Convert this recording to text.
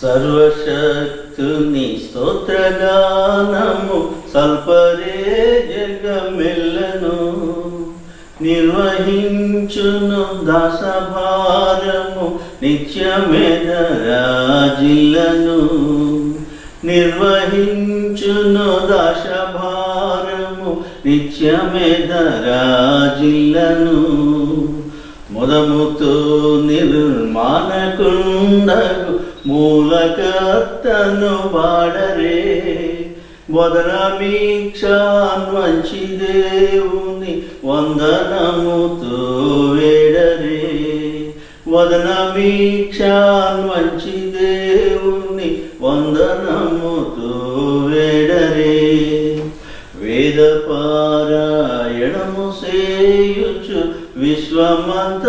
సర్వశక్తుని స్తోత్రగానము సల్పరే జగమెల్లను నిర్వహించును దాసభారము నిత్యమెదరాజిల్లను నిర్వహించును దాసభారము నిత్యమెదరాజిల్లను ముదముతో నిర్మాణకుండగు మూలకర్తను బాడరే వదనమీక్షాన్వంచి దేవుని వందనముతో వేడరే వదనమీక్షాన్వంచి దేవుని వందనముతో వేడరే వేదపారాయణము సేయుచు విశ్వమంత